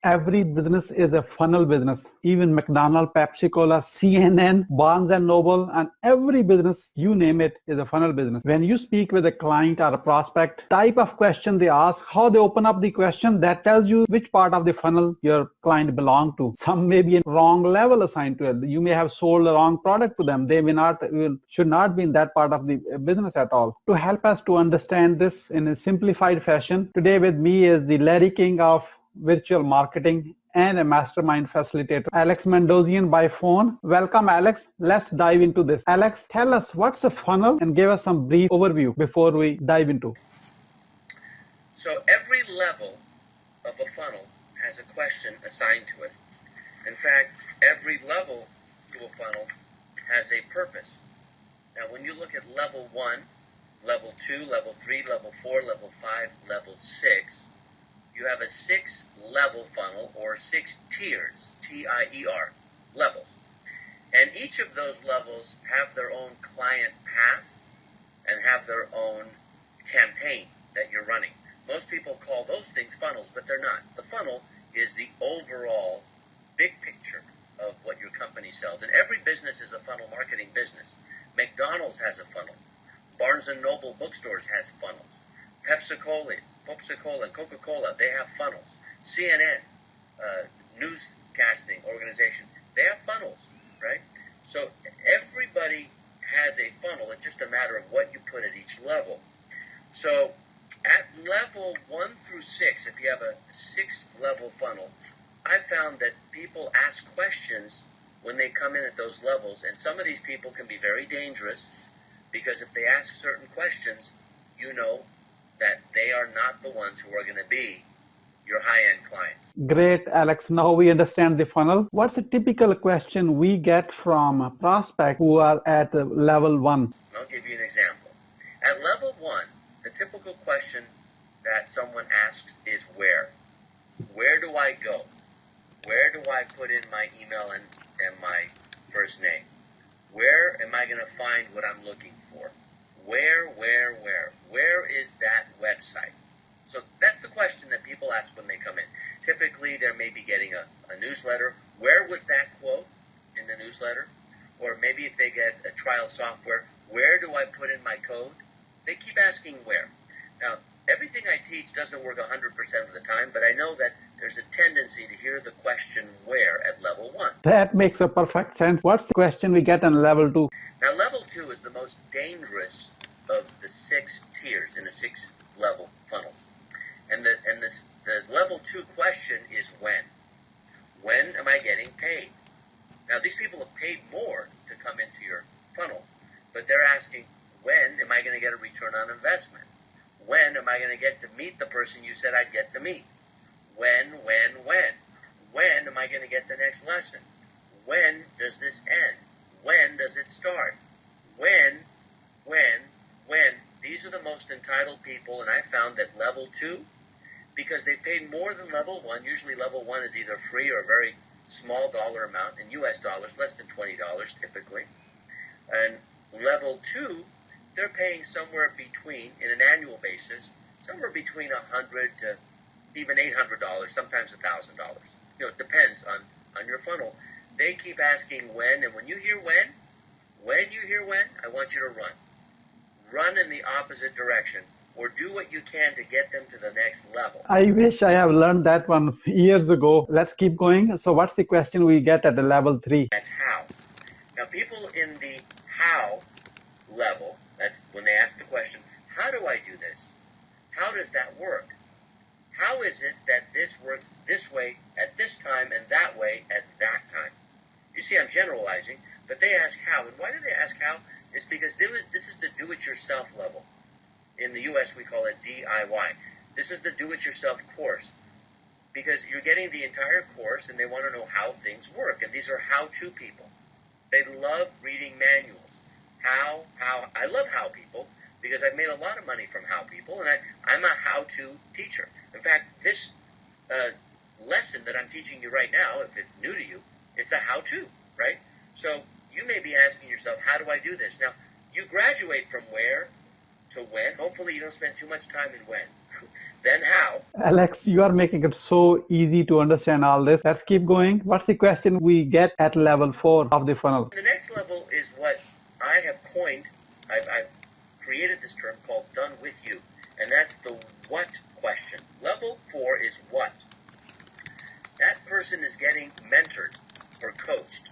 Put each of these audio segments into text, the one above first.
Every business is a funnel business. Even McDonald's, Pepsi Cola, CNN, Barnes and Noble, and every business, you name it, is a funnel business. When you speak with a client or a prospect, type of question they ask, how they open up the question, that tells you which part of the funnel your client belong to. Some may be a wrong level assigned to it. You may have sold the wrong product to them. They may not, should not be in that part of the business at all. To help us to understand this in a simplified fashion, today with me is the Larry King of virtual marketing and a mastermind facilitator, Alex Mandossian by phone. Welcome, Alex. Let's dive into this. Alex, tell us what's a funnel and give us some brief overview before we dive into. So every level of a funnel has a question assigned to it. In fact, every level to a funnel has a purpose. Now, when you look at level 1, level 2, level 3, level 4, level 5, level 6, you have a 6-level funnel, or 6 tiers, T-I-E-R, levels. And each of those levels have their own client path and have their own campaign that you're running. Most people call those things funnels, but they're not. The funnel is the overall big picture of what your company sells. And every business is a funnel marketing business. McDonald's has a funnel. Barnes & Noble bookstores has funnels. Pepsi-Cola and Coca-Cola, they have funnels. CNN, newscasting organization, they have funnels, right? So everybody has a funnel. It's just a matter of what you put at each level. So at level 1 through 6, if you have a 6-level funnel, I found that people ask questions when they come in at those levels, and some of these people can be very dangerous because if they ask certain questions, you know that they are not the ones who are going to be your high-end clients. Great, Alex. Now we understand the funnel. What's a typical question we get from a prospect who are at level 1? I'll give you an example. At level 1, the typical question that someone asks is where? Where do I go? Where do I put in my email and my first name? Where am I going to find what I'm looking for? Where is that website? So that's the question that people ask when they come in. Typically, they may be getting a newsletter. Where was that quote in the newsletter? Or maybe if they get a trial software, where do I put in my code? They keep asking where. Now, everything I teach doesn't work 100% of the time, but I know that there's a tendency to hear the question where at level 1. That makes a perfect sense. What's the question we get on level 2? Now, level 2 is the most dangerous of the 6 tiers in a 6-level funnel. And the level 2 question is when. When am I getting paid? Now, these people have paid more to come into your funnel, but they're asking, when am I going to get a return on investment? When am I going to get to meet the person you said I'd get to meet? When? When am I going to get the next lesson? When does this end? When does it start? When? These are the most entitled people, and I found that level 2, because they paid more than level 1, usually level 1 is either free or a very small dollar amount, in US dollars, less than $20 typically. And level 2, they're paying somewhere between, in an annual basis, somewhere between $100 to even $800, sometimes $1,000. You know, it depends on your funnel. They keep asking when, and when you hear when, I want you to run. Run in the opposite direction, or do what you can to get them to the next level. I wish I have learned that one years ago. Let's keep going. So what's the question we get at the level 3? That's how. Now, people in the how level, that's when they ask the question, how do I do this? How does that work? How is it that this works this way at this time and that way at that time? You see, I'm generalizing, but they ask how. And why do they ask how? It's because this is the do-it-yourself level. In the U.S., we call it DIY. This is the do-it-yourself course. Because you're getting the entire course, and they want to know how things work. And these are how-to people. They love reading manuals. I love how people, because I've made a lot of money from how people, and I'm a how-to teacher. In fact, this lesson that I'm teaching you right now, if it's new to you, it's a how-to, right? So you may be asking yourself, how do I do this? Now, you graduate from where to when. Hopefully you don't spend too much time in when. then how. Alex, you are making it so easy to understand all this. Let's keep going. What's the question we get at level 4 of the funnel? The next level is what I have coined. I've created this term called done with you, and that's the what question. Level 4 is what. That person is getting mentored or coached.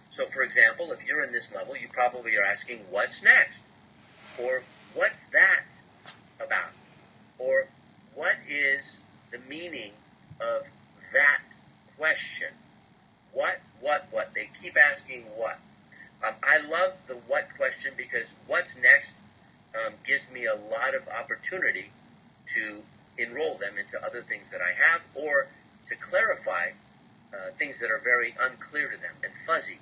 So for example, if you're in this level, you probably are asking, what's next? Or what's that about? Or what is the meaning of that question? What? They keep asking what. I love the what question because what's next gives me a lot of opportunity to enroll them into other things that I have or to clarify things that are very unclear to them and fuzzy.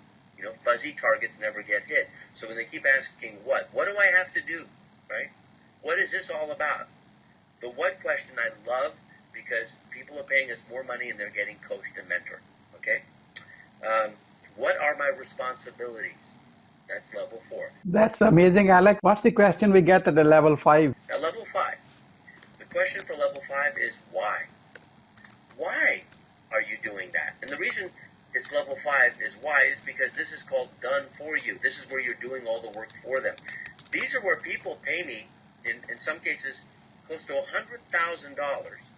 Fuzzy targets never get hit. So when they keep asking what do I have to do, right? What is this all about? The what question I love because people are paying us more money and they're getting coached and mentored, okay? What are my responsibilities? That's level 4. That's amazing, Alex. What's the question we get at the level 5? Now, level 5. The question for level 5 is why? Why are you doing that? And the reason it's level 5 is why is because this is called done for you. This is where you're doing all the work for them. These are where people pay me, in some cases, close to $100,000.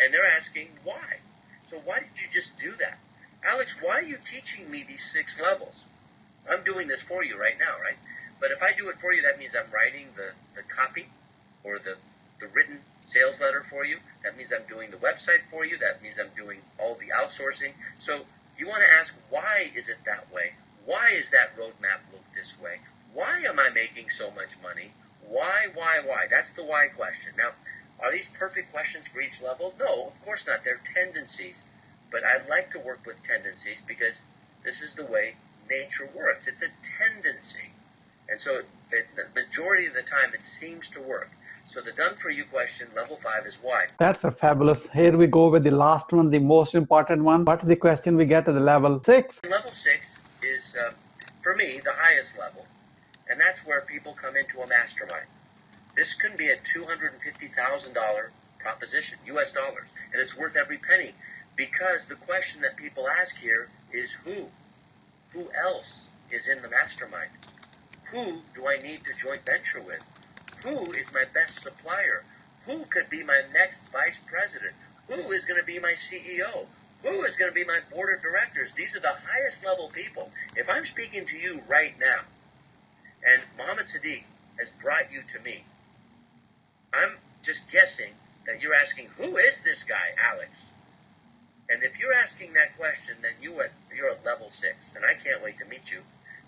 And they're asking why. So why did you just do that? Alex, why are you teaching me these 6 levels? I'm doing this for you right now, right? But if I do it for you, that means I'm writing the copy or the written sales letter for you. That means I'm doing the website for you. That means I'm doing all the outsourcing. So you want to ask, why is it that way? Why is that roadmap look this way? Why am I making so much money? Why? That's the why question. Now, are these perfect questions for each level? No, of course not. They're tendencies. But I like to work with tendencies because this is the way nature works. It's a tendency. And so the majority of the time it seems to work. So the done for you question, level 5, is why. That's a fabulous. Here we go with the last one, the most important one. What's the question we get at the level 6? Level 6 is, for me, the highest level. And that's where people come into a mastermind. This can be a $250,000 proposition, US dollars. And it's worth every penny. Because the question that people ask here is who? Who else is in the mastermind? Who do I need to joint venture with? Who is my best supplier? Who could be my next vice president? Who is going to be my CEO? Who is going to be my board of directors? These are the highest level people. If I'm speaking to you right now, and Mohammed Siddique has brought you to me, I'm just guessing that you're asking, who is this guy, Alex? And if you're asking that question, then you're at level 6, and I can't wait to meet you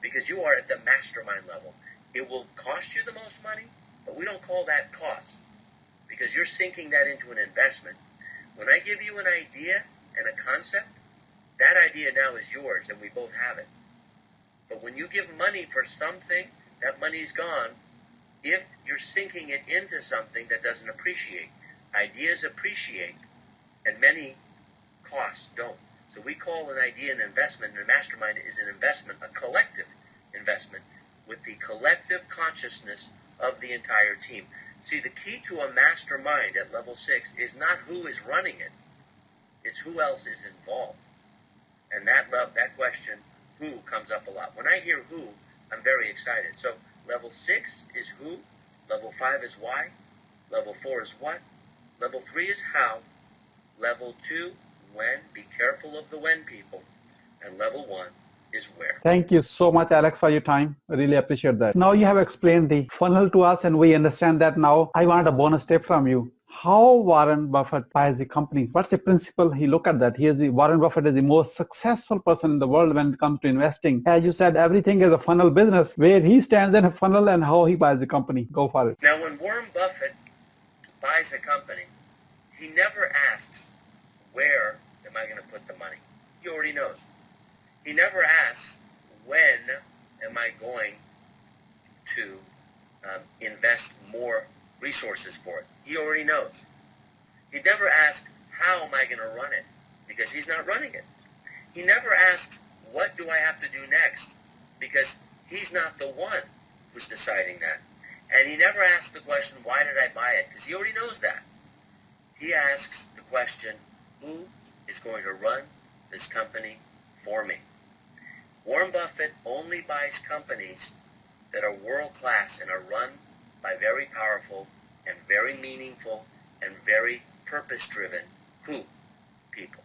because you are at the mastermind level. It will cost you the most money, but we don't call that cost because you're sinking that into an investment. When I give you an idea and a concept, that idea now is yours, and we both have it. But when you give money for something, that money's gone if you're sinking it into something that doesn't appreciate. Ideas appreciate, and many costs don't. So we call an idea an investment, and a mastermind is an investment, a collective investment with the collective consciousness of the entire team. See, the key to a mastermind at level 6 is not who is running it, it's who else is involved. And that question, who, comes up a lot. When I hear who, I'm very excited. So level 6 is who, level 5 is why, level 4 is what, level 3 is how, level 2, when, be careful of the when people, and level 1 is where. Thank you so much, Alex, for your time. I really appreciate that. Now you have explained the funnel to us and we understand that now. I want a bonus tip from you. How Warren Buffett buys the company? What's the principle he look at that? Warren Buffett is the most successful person in the world when it comes to investing. As you said, everything is a funnel business. Where he stands in a funnel and how he buys the company. Go for it. Now, when Warren Buffett buys a company, he never asks, where am I going to put the money? He already knows. He never asks, when am I going to invest more resources for it? He already knows. He never asks, how am I going to run it? Because he's not running it. He never asks, what do I have to do next? Because he's not the one who's deciding that. And he never asks the question, why did I buy it? Because he already knows that. He asks the question, who is going to run this company for me? Warren Buffett only buys companies that are world-class and are run by very powerful and very meaningful and very purpose-driven people.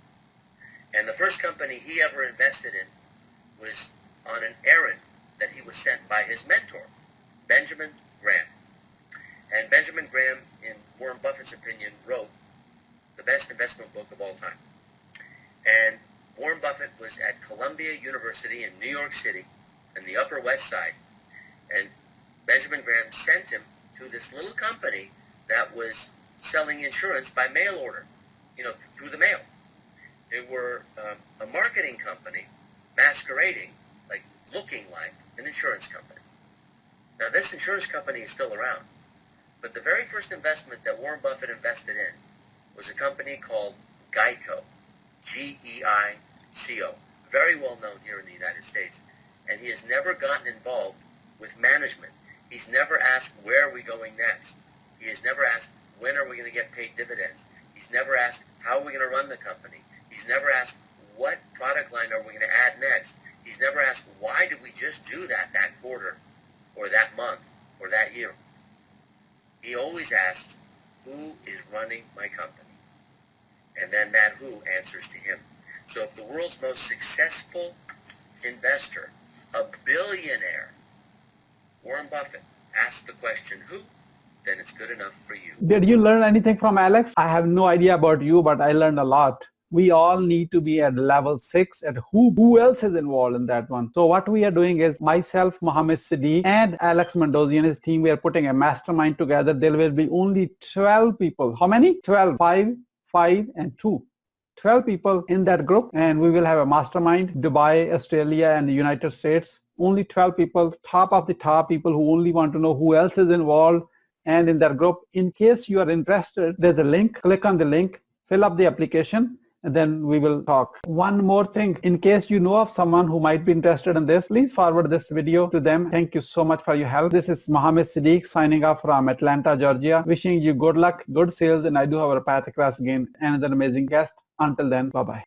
And the first company he ever invested in was on an errand that he was sent by his mentor, Benjamin Graham. And Benjamin Graham, in Warren Buffett's opinion, wrote the best investment book of all time. And Warren Buffett was at Columbia University in New York City in the Upper West Side, and Benjamin Graham sent him to this little company that was selling insurance by mail order, through the mail. They were a marketing company masquerading, looking like an insurance company. Now, this insurance company is still around, but the very first investment that Warren Buffett invested in was a company called Geico, G-E-I-C-O, very well known here in the United States. And he has never gotten involved with management. He's never asked, where are we going next? He has never asked, when are we going to get paid dividends? He's never asked, how are we going to run the company? He's never asked, what product line are we going to add next? He's never asked, why did we just do that quarter or that month or that year? He always asks, who is running my company? And then that who answers to him. So if the world's most successful investor, a billionaire, Warren Buffett, asks the question who, then it's good enough for you. Did you learn anything from Alex? I have no idea about you, but I learned a lot. We all need to be at level 6 at who else is involved in that one. So what we are doing is myself, Mohammed Siddique, and Alex Mandossian, his team, we are putting a mastermind together. There will be only 12 people. How many? 12. 5 and 2. 12 people in that group, and we will have a mastermind, Dubai, Australia, and the United States. Only 12 people, top of the top people who only want to know who else is involved and in that group. In case you are interested, there's a link. Click on the link, fill up the application, and then we will talk. One more thing, in case you know of someone who might be interested in this, please forward this video to them. Thank you so much for your help. This is Mohammed Siddique signing off from Atlanta, Georgia. Wishing you good luck, good sales, and I do have a path across again and an amazing guest. Until then, bye-bye.